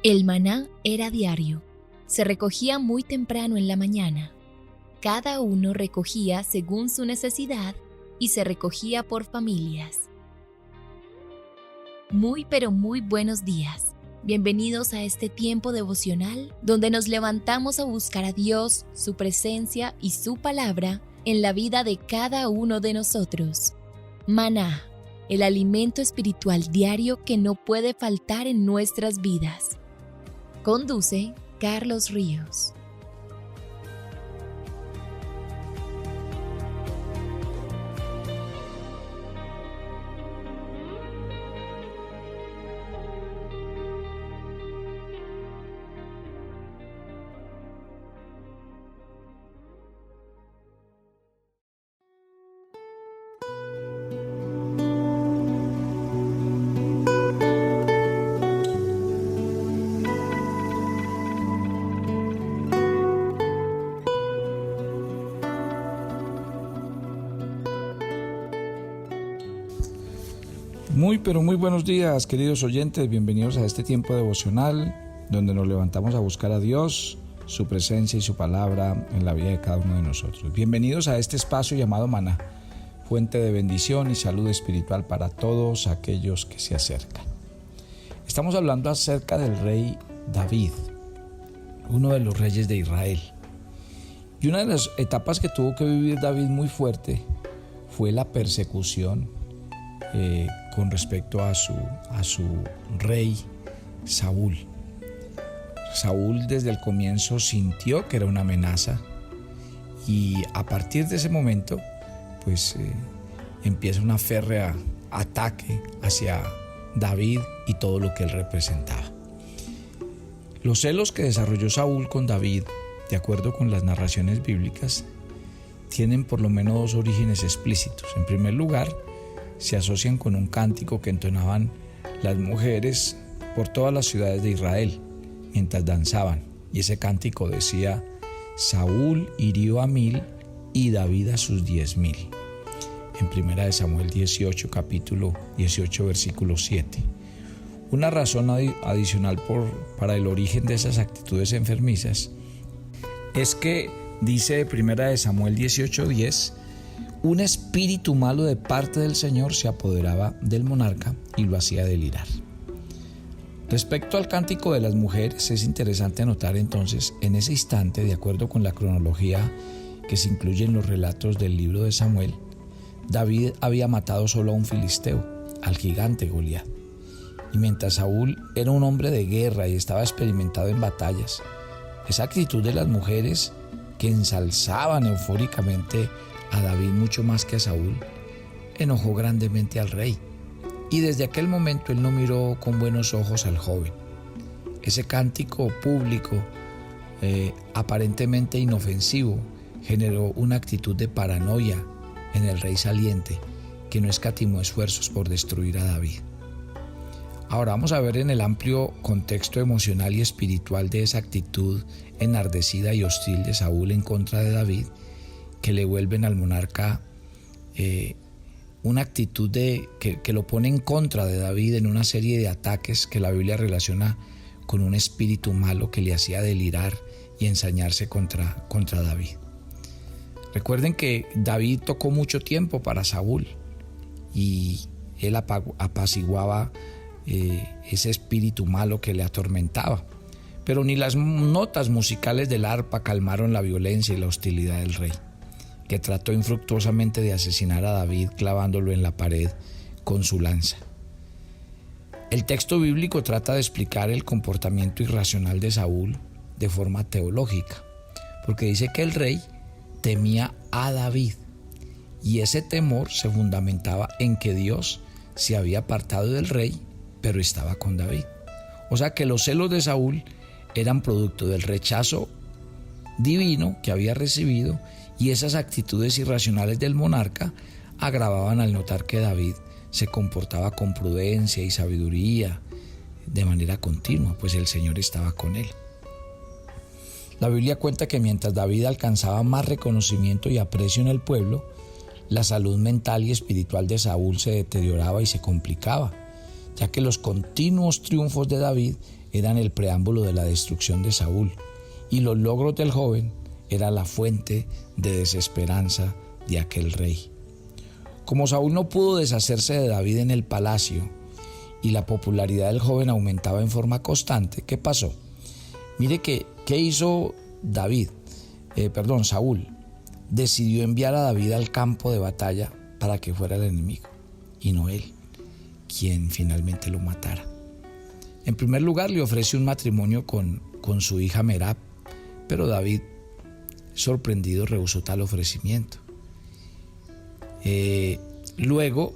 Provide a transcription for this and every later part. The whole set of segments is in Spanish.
El maná era diario. Se recogía muy temprano en la mañana. Cada uno recogía según su necesidad y se recogía por familias. Muy pero muy buenos días. Bienvenidos a este tiempo devocional donde nos levantamos a buscar a Dios, su presencia y su palabra en la vida de cada uno de nosotros. Maná, el alimento espiritual diario que no puede faltar en nuestras vidas. Conduce Carlos Ríos. Muy pero muy buenos días, queridos oyentes, bienvenidos a este tiempo devocional donde nos levantamos a buscar a Dios, su presencia y su palabra en la vida de cada uno de nosotros. Bienvenidos a este espacio llamado Maná, fuente de bendición y salud espiritual para todos aquellos que se acercan. Estamos hablando acerca del rey David, uno de los reyes de Israel. Y una de las etapas que tuvo que vivir David muy fuerte fue la persecución con respecto a su rey Saúl. Saúl desde el comienzo sintió que era una amenaza y a partir de ese momento pues empieza una férrea ataque hacia David y todo lo que él representaba. Los celos que desarrolló Saúl con David, de acuerdo con las narraciones bíblicas, tienen por lo menos dos orígenes explícitos. En primer lugar, se asocian con un cántico que entonaban las mujeres por todas las ciudades de Israel mientras danzaban, y ese cántico decía: Saúl hirió a 1000 y David a sus 10,000. En 1 Samuel 18, capítulo 18, versículo 7. Una razón adicional para el origen de esas actitudes enfermizas es que dice 1 Samuel 18:10: un espíritu malo de parte del Señor se apoderaba del monarca y lo hacía delirar. Respecto al cántico de las mujeres, es interesante notar entonces en ese instante, de acuerdo con la cronología que se incluye en los relatos del libro de Samuel, David había matado solo a un filisteo, al gigante Goliat. Y mientras Saúl era un hombre de guerra y estaba experimentado en batallas, esa actitud de las mujeres que ensalzaban eufóricamente a David mucho más que a Saúl, enojó grandemente al rey, y desde aquel momento él no miró con buenos ojos al joven. Ese cántico público, aparentemente inofensivo, generó una actitud de paranoia en el rey saliente, que no escatimó esfuerzos por destruir a David. Ahora vamos a ver en el amplio contexto emocional y espiritual de esa actitud enardecida y hostil de Saúl en contra de David, que le vuelven al monarca una actitud que lo pone en contra de David en una serie de ataques que la Biblia relaciona con un espíritu malo que le hacía delirar y ensañarse contra David. Recuerden que David tocó mucho tiempo para Saúl y él apaciguaba ese espíritu malo que le atormentaba, pero ni las notas musicales del arpa calmaron la violencia y la hostilidad del rey, que trató infructuosamente de asesinar a David clavándolo en la pared con su lanza. El texto bíblico trata de explicar el comportamiento irracional de Saúl de forma teológica, porque dice que el rey temía a David, y ese temor se fundamentaba en que Dios se había apartado del rey, pero estaba con David. O sea que los celos de Saúl eran producto del rechazo divino que había recibido, y esas actitudes irracionales del monarca agravaban al notar que David se comportaba con prudencia y sabiduría de manera continua, pues el Señor estaba con él. La Biblia cuenta que mientras David alcanzaba más reconocimiento y aprecio en el pueblo, la salud mental y espiritual de Saúl se deterioraba y se complicaba, ya que los continuos triunfos de David eran el preámbulo de la destrucción de Saúl, y los logros del joven era la fuente de desesperanza de aquel rey. Como Saúl no pudo deshacerse de David en el palacio y la popularidad del joven aumentaba en forma constante, ¿qué pasó? Mire ¿qué hizo Saúl? Decidió enviar a David al campo de batalla para que fuera el enemigo, y no él, quien finalmente lo matara. En primer lugar, le ofrece un matrimonio con su hija Merab, pero David, sorprendido, rehusó tal ofrecimiento. Luego,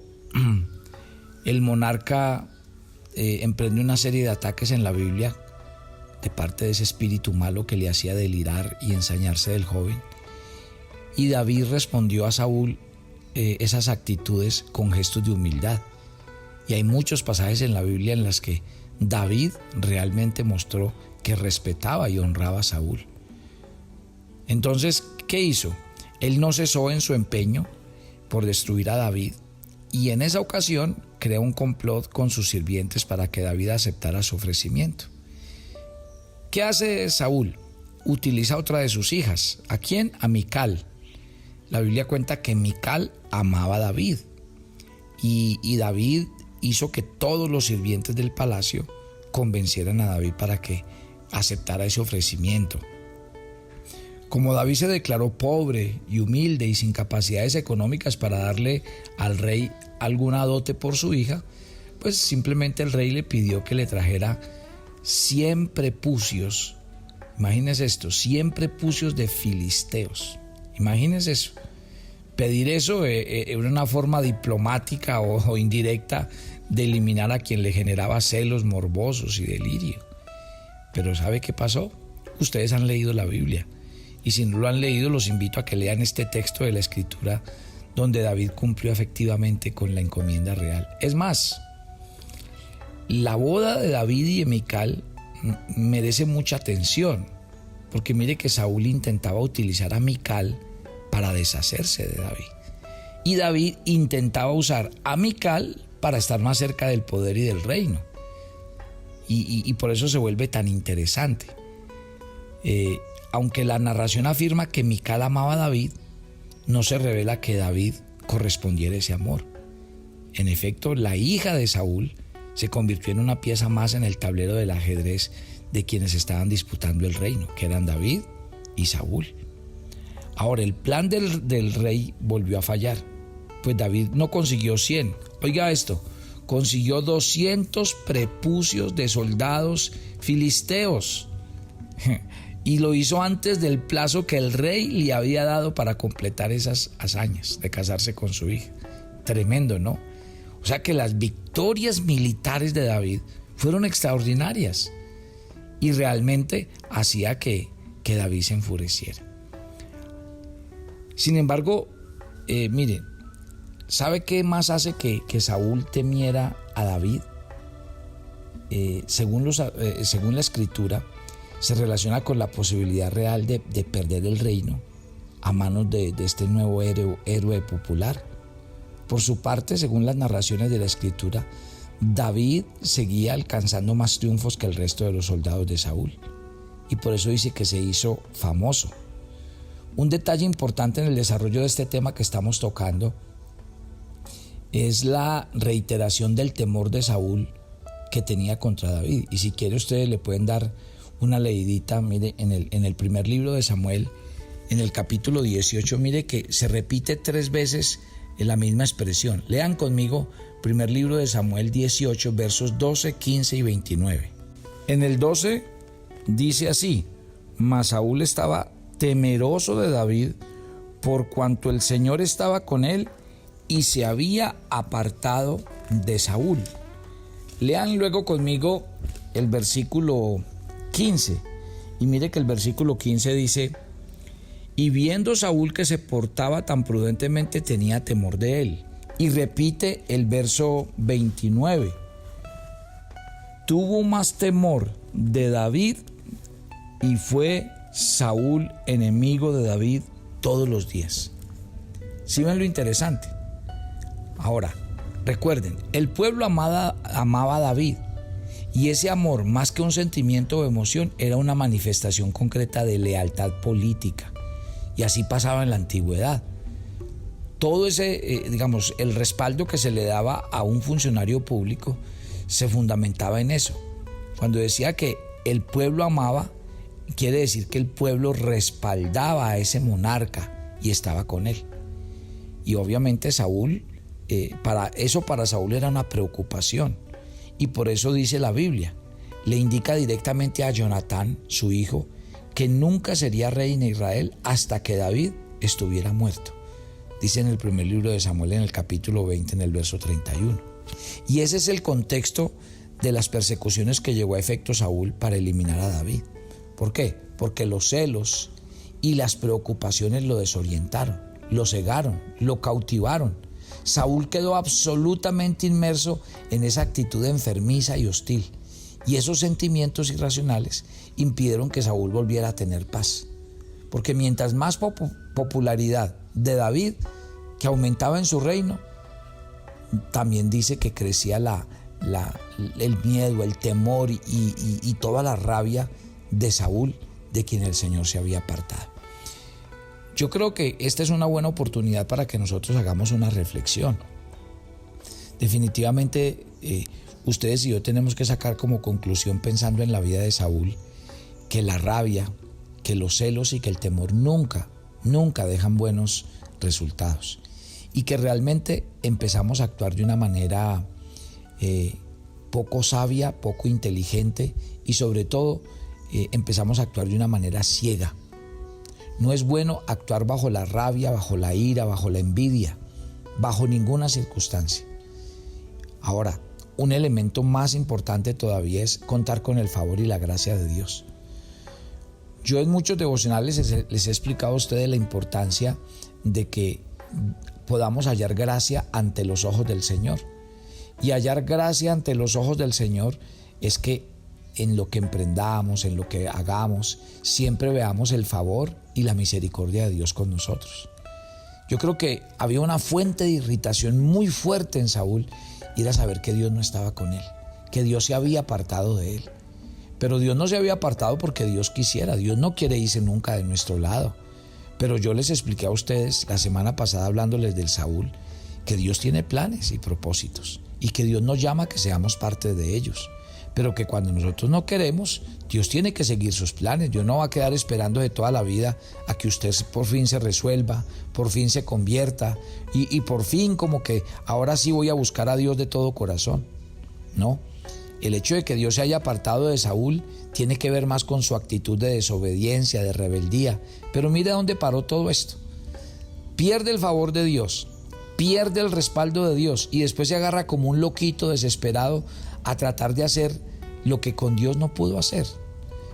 el monarca emprende una serie de ataques en la Biblia de parte de ese espíritu malo que le hacía delirar y ensañarse del joven. Y David respondió a Saúl esas actitudes con gestos de humildad. Y hay muchos pasajes en la Biblia en las que David realmente mostró que respetaba y honraba a Saúl. Entonces, ¿qué hizo? Él no cesó en su empeño por destruir a David, y en esa ocasión creó un complot con sus sirvientes para que David aceptara su ofrecimiento. ¿Qué hace Saúl? Utiliza otra de sus hijas. ¿A quién? A Mical. La Biblia cuenta que Mical amaba a David, y David hizo que todos los sirvientes del palacio convencieran a David para que aceptara ese ofrecimiento. Como David se declaró pobre y humilde y sin capacidades económicas para darle al rey alguna dote por su hija, pues simplemente el rey le pidió que le trajera 100 prepucios. Imagínense esto, 100 prepucios de filisteos. Imagínense eso. Pedir eso era una forma diplomática o indirecta de eliminar a quien le generaba celos morbosos y delirio. Pero ¿sabe qué pasó? Ustedes han leído la Biblia. Y si no lo han leído, los invito a que lean este texto de la Escritura donde David cumplió efectivamente con la encomienda real. Es más, la boda de David y de Mical merece mucha atención, porque mire que Saúl intentaba utilizar a Mical para deshacerse de David. Y David intentaba usar a Mical para estar más cerca del poder y del reino. Y por eso se vuelve tan interesante. Aunque la narración afirma que Mical amaba a David, no se revela que David correspondiera a ese amor. En efecto, la hija de Saúl se convirtió en una pieza más en el tablero del ajedrez de quienes estaban disputando el reino, que eran David y Saúl. Ahora, el plan del rey volvió a fallar, pues David no consiguió 100. Oiga esto, consiguió 200 prepucios de soldados filisteos. Y lo hizo antes del plazo que el rey le había dado para completar esas hazañas de casarse con su hija. Tremendo, ¿no? O sea que las victorias militares de David fueron extraordinarias y realmente hacía que David se enfureciera. Sin embargo, miren, ¿sabe qué más hace que Saúl temiera a David? Según la Escritura, se relaciona con la posibilidad real de perder el reino a manos de este nuevo héroe popular. Por su parte, según las narraciones de la Escritura, David seguía alcanzando más triunfos que el resto de los soldados de Saúl, y por eso dice que se hizo famoso. Un detalle importante en el desarrollo de este tema que estamos tocando es la reiteración del temor de Saúl que tenía contra David. Y si quiere, ustedes le pueden dar una leidita, mire, en el primer libro de Samuel, en el capítulo 18, mire que se repite 3 veces en la misma expresión. Lean conmigo, primer libro de Samuel 18, versos 12, 15 y 29. En el 12 dice así: mas Saúl estaba temeroso de David por cuanto el Señor estaba con él y se había apartado de Saúl. Lean luego conmigo el versículo 15, y mire que el versículo 15 dice: y viendo Saúl que se portaba tan prudentemente, tenía temor de él. Y repite el verso 29: tuvo más temor de David, y fue Saúl enemigo de David todos los días. ¿Sí ven lo interesante? Ahora, recuerden, el pueblo amaba a David, Y ese amor, más que un sentimiento o emoción, era una manifestación concreta de lealtad política. Y así pasaba en la antigüedad. Todo ese, el respaldo que se le daba a un funcionario público se fundamentaba en eso. Cuando decía que el pueblo amaba, quiere decir que el pueblo respaldaba a ese monarca y estaba con él. Y obviamente Saúl, para Saúl era una preocupación. Y por eso dice la Biblia, le indica directamente a Jonatán, su hijo, que nunca sería rey en Israel hasta que David estuviera muerto. Dice en el primer libro de Samuel, en el capítulo 20, en el verso 31. Y ese es el contexto de las persecuciones que llevó a efecto Saúl para eliminar a David. ¿Por qué? Porque los celos y las preocupaciones lo desorientaron, lo cegaron, lo cautivaron. Saúl quedó absolutamente inmerso en esa actitud enfermiza y hostil. Y esos sentimientos irracionales impidieron que Saúl volviera a tener paz. Porque mientras más popularidad de David, que aumentaba en su reino, también dice que crecía el miedo, el temor y toda la rabia de Saúl, de quien el Señor se había apartado. Yo creo que esta es una buena oportunidad para que nosotros hagamos una reflexión. Definitivamente, ustedes y yo tenemos que sacar como conclusión, pensando en la vida de Saúl, que la rabia, que los celos y que el temor nunca dejan buenos resultados. Y que realmente empezamos a actuar de una manera poco sabia, poco inteligente y sobre todo empezamos a actuar de una manera ciega. No es bueno actuar bajo la rabia, bajo la ira, bajo la envidia, bajo ninguna circunstancia. Ahora, un elemento más importante todavía es contar con el favor y la gracia de Dios. Yo en muchos devocionales les he explicado a ustedes la importancia de que podamos hallar gracia ante los ojos del Señor. Y hallar gracia ante los ojos del Señor es que en lo que emprendamos, en lo que hagamos, siempre veamos el favor y la misericordia de Dios con nosotros. Yo creo que había una fuente de irritación muy fuerte en Saúl y era saber que Dios no estaba con él, que Dios se había apartado de él. Pero Dios no se había apartado porque Dios quisiera. Dios no quiere irse nunca de nuestro lado. Pero yo les expliqué a ustedes la semana pasada, hablándoles del Saúl, que Dios tiene planes y propósitos y que Dios nos llama a que seamos parte de ellos. Pero que cuando nosotros no queremos, Dios tiene que seguir sus planes. Dios no va a quedar esperando de toda la vida a que usted por fin se resuelva, por fin se convierta y por fin como que ahora sí voy a buscar a Dios de todo corazón. No, el hecho de que Dios se haya apartado de Saúl tiene que ver más con su actitud de desobediencia, de rebeldía. Pero mira dónde paró todo esto. Pierde el favor de Dios, pierde el respaldo de Dios y después se agarra como un loquito desesperado a tratar de hacer lo que con Dios no pudo hacer.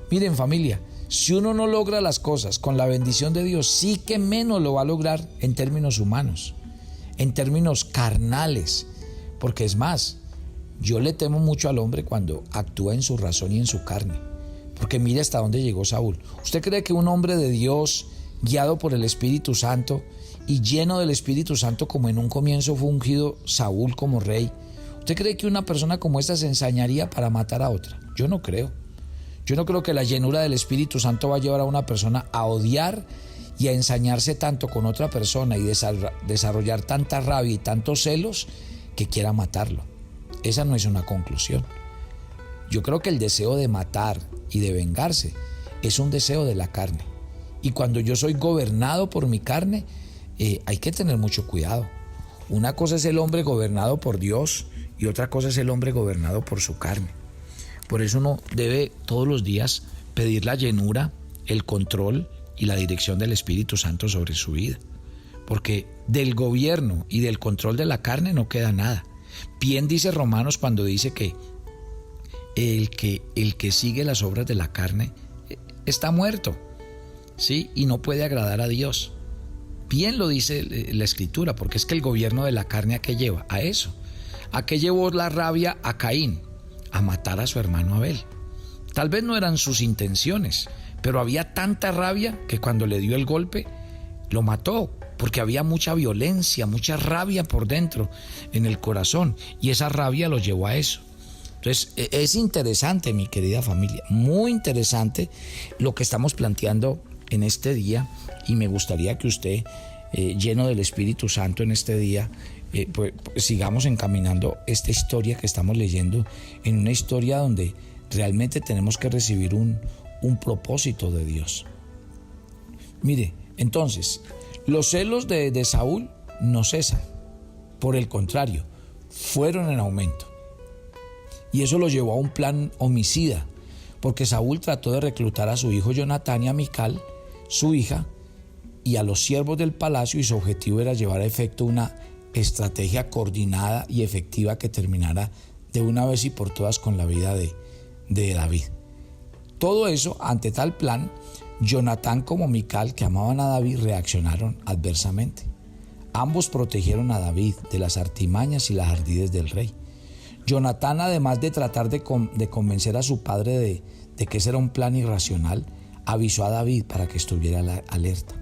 Miren, familia, si uno no logra las cosas con la bendición de Dios, sí que menos lo va a lograr en términos humanos, en términos carnales, porque es más, yo le temo mucho al hombre cuando actúa en su razón y en su carne, porque mire hasta dónde llegó Saúl. ¿Usted cree que un hombre de Dios, guiado por el Espíritu Santo y lleno del Espíritu Santo, como en un comienzo fue ungido Saúl como rey, ¿usted cree que una persona como esta se ensañaría para matar a otra? Yo no creo. Yo no creo que la llenura del Espíritu Santo va a llevar a una persona a odiar y a ensañarse tanto con otra persona y desarrollar tanta rabia y tantos celos que quiera matarlo. Esa no es una conclusión. Yo creo que el deseo de matar y de vengarse es un deseo de la carne. Y cuando yo soy gobernado por mi carne, hay que tener mucho cuidado. Una cosa es el hombre gobernado por Dios y otra cosa es el hombre gobernado por su carne. Por eso uno debe todos los días pedir la llenura, el control y la dirección del Espíritu Santo sobre su vida. Porque del gobierno y del control de la carne no queda nada. Bien dice Romanos cuando dice que el que sigue las obras de la carne está muerto, ¿sí? Y no puede agradar a Dios. Bien lo dice la Escritura, porque es que el gobierno de la carne ¿a qué lleva? A eso. ¿A qué llevó la rabia a Caín? A matar a su hermano Abel. Tal vez no eran sus intenciones, pero había tanta rabia que cuando le dio el golpe lo mató, porque había mucha violencia, mucha rabia por dentro en el corazón, y esa rabia lo llevó a eso. Entonces, es interesante, mi querida familia, muy interesante lo que estamos planteando en este día, y me gustaría que usted, lleno del Espíritu Santo en este día, pues sigamos encaminando esta historia que estamos leyendo en una historia donde realmente tenemos que recibir un propósito de Dios. Mire, entonces, los celos de Saúl no cesan, por el contrario, fueron en aumento. Y eso lo llevó a un plan homicida, porque Saúl trató de reclutar a su hijo Jonatán y a Mical, su hija, y a los siervos del palacio, y su objetivo era llevar a efecto una estrategia coordinada y efectiva que terminara de una vez y por todas con la vida de David. Todo eso, ante tal plan, Jonatán como Mical, que amaban a David, reaccionaron adversamente. Ambos protegieron a David de las artimañas y las ardides del rey. Jonatán, además de tratar de convencer a su padre de que ese era un plan irracional, avisó a David para que estuviera alerta.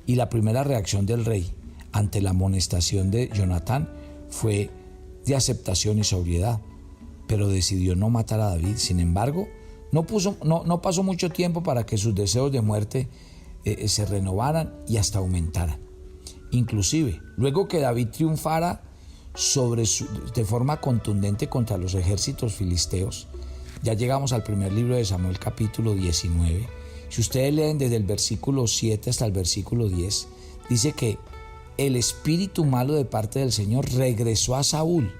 Y la primera reacción del rey ante la amonestación de Jonatán fue de aceptación y sobriedad, pero decidió no matar a David. Sin embargo, no pasó mucho tiempo para que sus deseos de muerte se renovaran y hasta aumentaran. Inclusive, luego que David triunfara de forma contundente contra los ejércitos filisteos, ya llegamos al primer libro de Samuel, capítulo 19. Si ustedes leen desde el versículo 7 hasta el versículo 10, dice que el espíritu malo de parte del Señor regresó a Saúl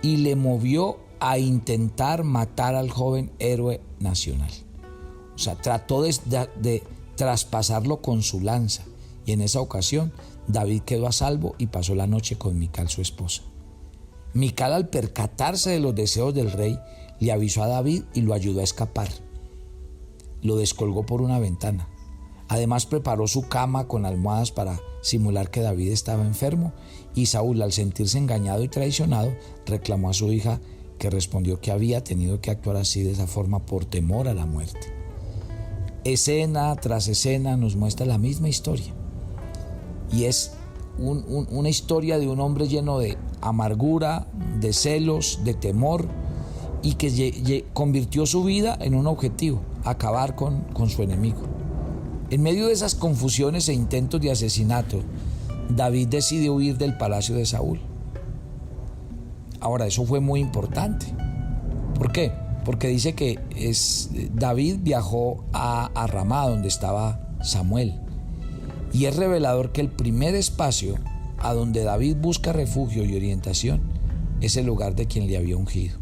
y le movió a intentar matar al joven héroe nacional. O sea, trató de traspasarlo con su lanza, y en esa ocasión David quedó a salvo y pasó la noche con Mical, su esposa. Mical, al percatarse de los deseos del rey, le avisó a David y lo ayudó a escapar. Lo descolgó por una ventana. Además, preparó su cama con almohadas para simular que David estaba enfermo, y Saúl, al sentirse engañado y traicionado, reclamó a su hija, que respondió que había tenido que actuar así de esa forma por temor a la muerte. Escena tras escena nos muestra la misma historia, y es una historia de un hombre lleno de amargura, de celos, de temor, y que convirtió su vida en un objetivo: acabar con su enemigo. En medio de esas confusiones e intentos de asesinato, David decide huir del palacio de Saúl. Ahora, eso fue muy importante. ¿Por qué? Porque dice que David viajó a Ramá, donde estaba Samuel. Y es revelador que el primer espacio a donde David busca refugio y orientación es el lugar de quien le había ungido.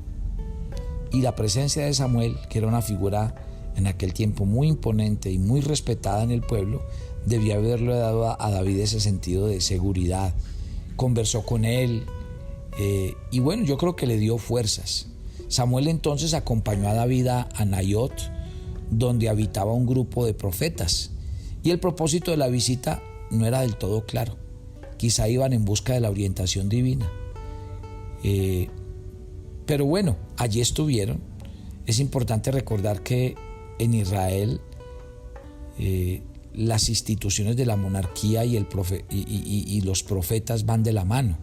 Y la presencia de Samuel, que era una figura en aquel tiempo muy imponente y muy respetada en el pueblo, debió haberle dado a David ese sentido de seguridad. Conversó con él, y bueno, yo creo que le dio fuerzas. Samuel entonces acompañó a David a Naiot, donde habitaba un grupo de profetas, y el propósito de la visita no era del todo claro. Quizá iban en busca de la orientación divina, pero bueno, allí estuvieron. Es importante recordar que en Israel las instituciones de la monarquía y los profetas van de la mano.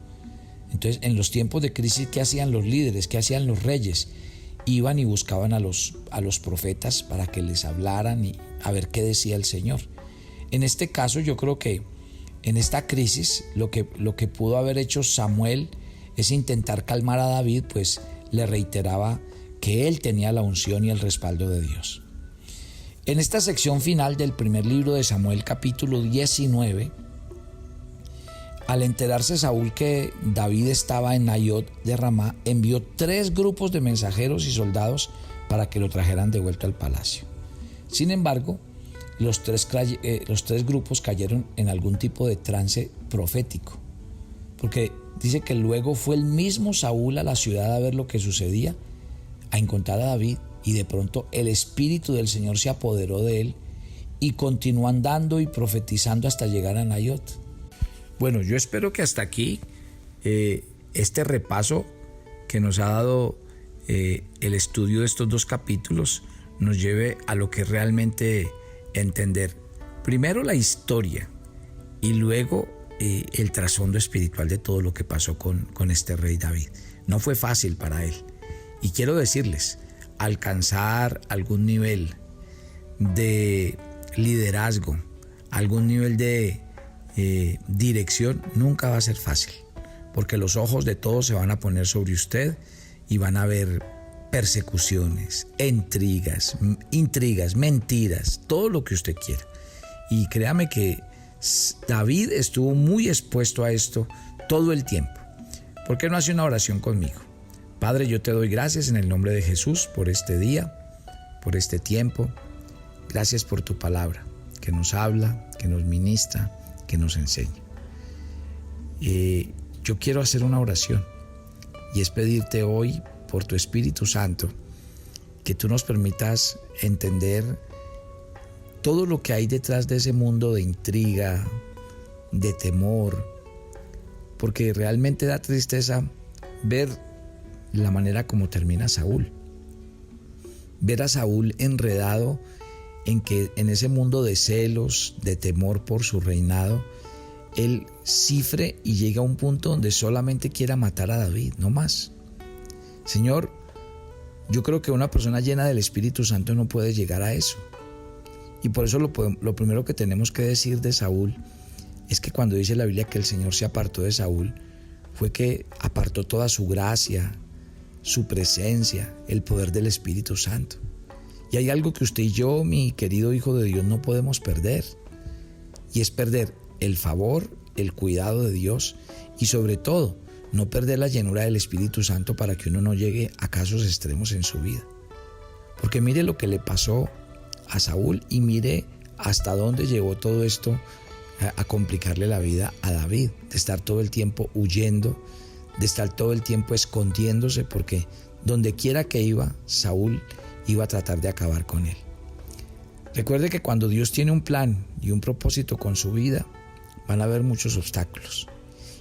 Entonces, en los tiempos de crisis, ¿qué hacían los líderes? ¿Qué hacían los reyes? Iban y buscaban a los profetas para que les hablaran y a ver qué decía el Señor. En este caso, yo creo que en esta crisis lo que pudo haber hecho Samuel es intentar calmar a David, pues le reiteraba que él tenía la unción y el respaldo de Dios. En esta sección final del primer libro de Samuel, capítulo 19, al enterarse Saúl que David estaba en Naiot de Ramá, envió 3 grupos de mensajeros y soldados para que lo trajeran de vuelta al palacio. Sin embargo, los tres grupos cayeron en algún tipo de trance profético, porque dice que luego fue el mismo Saúl a la ciudad a ver lo que sucedía, a encontrar a David, y de pronto el Espíritu del Señor se apoderó de él y continuó andando y profetizando hasta llegar a Naiot. Bueno, yo espero que hasta aquí este repaso que nos ha dado el estudio de estos 2 capítulos nos lleve a lo que realmente entender. Primero la historia y luego el trasfondo espiritual de todo lo que pasó con este rey David. No fue fácil para él. Y quiero decirles, alcanzar algún nivel de liderazgo, algún nivel de dirección, nunca va a ser fácil, porque los ojos de todos se van a poner sobre usted y van a haber persecuciones, intrigas, mentiras, todo lo que usted quiera. Y créame que David estuvo muy expuesto a esto todo el tiempo. ¿Por qué no hace una oración conmigo? Padre, yo te doy gracias en el nombre de Jesús por este día, por este tiempo. Gracias por tu palabra, que nos habla, que nos ministra, que nos enseña. Yo quiero hacer una oración y es pedirte hoy por tu Espíritu Santo que tú nos permitas entender todo lo que hay detrás de ese mundo de intriga, de temor, porque realmente da tristeza ver la manera como termina Saúl. Ver a Saúl enredado en ese mundo de celos, de temor por su reinado, él cifre y llega a un punto donde solamente quiera matar a David, no más. Señor, yo creo que una persona llena del Espíritu Santo no puede llegar a eso. Y por eso lo primero que tenemos que decir de Saúl es que cuando dice la Biblia que el Señor se apartó de Saúl, fue que apartó toda su gracia, su presencia, el poder del Espíritu Santo. Y hay algo que usted y yo, mi querido hijo de Dios, no podemos perder. Y es perder el favor, el cuidado de Dios y sobre todo no perder la llenura del Espíritu Santo para que uno no llegue a casos extremos en su vida. Porque mire lo que le pasó a Saúl y mire hasta dónde llevó todo esto a complicarle la vida a David, de estar todo el tiempo huyendo, de estar todo el tiempo escondiéndose, porque donde quiera que iba, Saúl iba a tratar de acabar con él. Recuerde que cuando Dios tiene un plan y un propósito con su vida, van a haber muchos obstáculos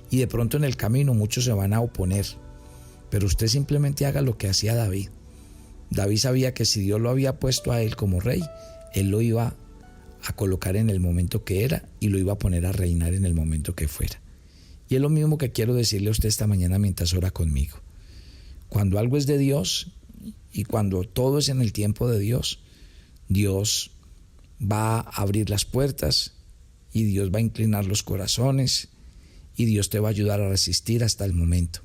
y de pronto en el camino muchos se van a oponer, pero usted simplemente haga lo que hacía David. David sabía que si Dios lo había puesto a él como rey, él lo iba a colocar en el momento que era y lo iba a poner a reinar en el momento que fuera. Y es lo mismo que quiero decirle a usted esta mañana mientras ora conmigo. Cuando algo es de Dios y cuando todo es en el tiempo de Dios, Dios va a abrir las puertas y Dios va a inclinar los corazones y Dios te va a ayudar a resistir hasta el momento.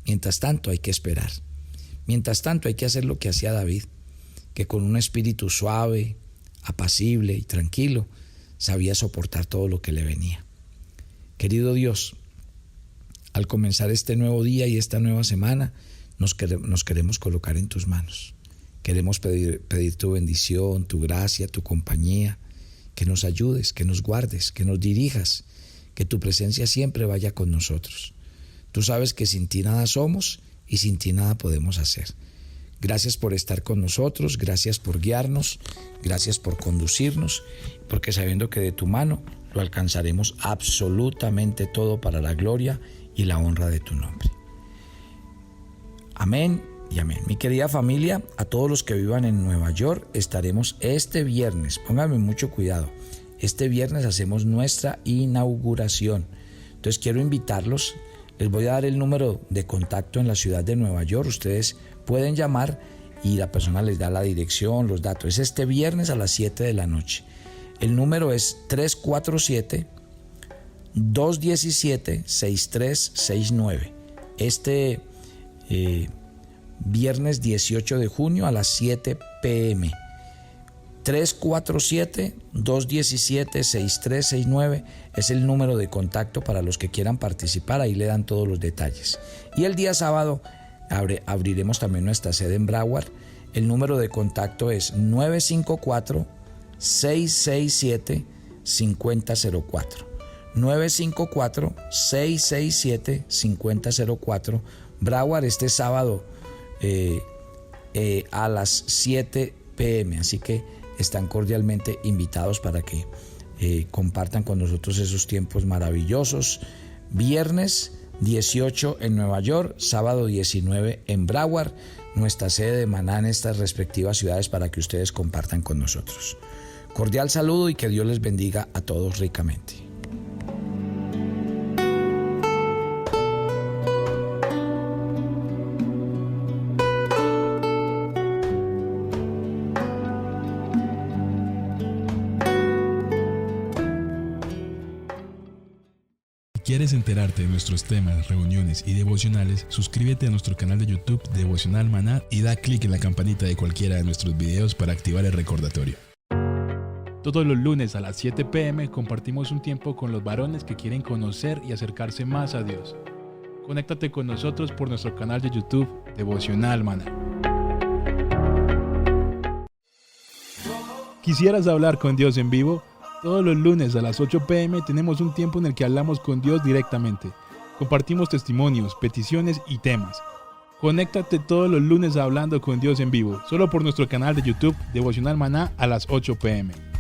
Mientras tanto hay que esperar. Mientras tanto hay que hacer lo que hacía David, que con un espíritu suave, apacible y tranquilo sabía soportar todo lo que le venía. Querido Dios, al comenzar este nuevo día y esta nueva semana, nos queremos colocar en tus manos. Queremos pedir tu bendición, tu gracia, tu compañía, que nos ayudes, que nos guardes, que nos dirijas, que tu presencia siempre vaya con nosotros. Tú sabes que sin ti nada somos y sin ti nada podemos hacer. Gracias por estar con nosotros, gracias por guiarnos, gracias por conducirnos, porque sabiendo que de tu mano lo alcanzaremos absolutamente todo para la gloria y la honra de tu nombre. Amén y amén. Mi querida familia, a todos los que vivan en Nueva York, estaremos este viernes, pónganme mucho cuidado, este viernes hacemos nuestra inauguración. Entonces quiero invitarlos, les voy a dar el número de contacto en la ciudad de Nueva York, ustedes pueden llamar y la persona les da la dirección, los datos. Es este viernes a las 7 de la noche. El número es 347-217-6369. Este viernes 18 de junio a las 7 p.m. 347-217-6369 es el número de contacto para los que quieran participar. Ahí le dan todos los detalles. Y el día sábado abriremos también nuestra sede en Broward. El número de contacto es 954-667-5004. 954-667-5004. Broward este sábado a las 7 p.m. Así que están cordialmente invitados para que compartan con nosotros esos tiempos maravillosos. Viernes 18 en Nueva York, sábado 19 en Broward, nuestra sede de Maná en estas respectivas ciudades para que ustedes compartan con nosotros. Cordial saludo y que Dios les bendiga a todos ricamente. quieres enterarte de nuestros temas, reuniones y devocionales, suscríbete a nuestro canal de YouTube Devocional Maná y da clic en la campanita de cualquiera de nuestros videos para activar el recordatorio. Todos los lunes a las 7 p.m. compartimos un tiempo con los varones que quieren conocer y acercarse más a Dios. Conéctate con nosotros por nuestro canal de YouTube Devocional Maná. ¿Quisieras hablar con Dios en vivo? Todos los lunes a las 8 p.m. tenemos un tiempo en el que hablamos con Dios directamente. Compartimos testimonios, peticiones y temas. Conéctate todos los lunes a Hablando con Dios en vivo, solo por nuestro canal de YouTube Devocional Maná a las 8 p.m.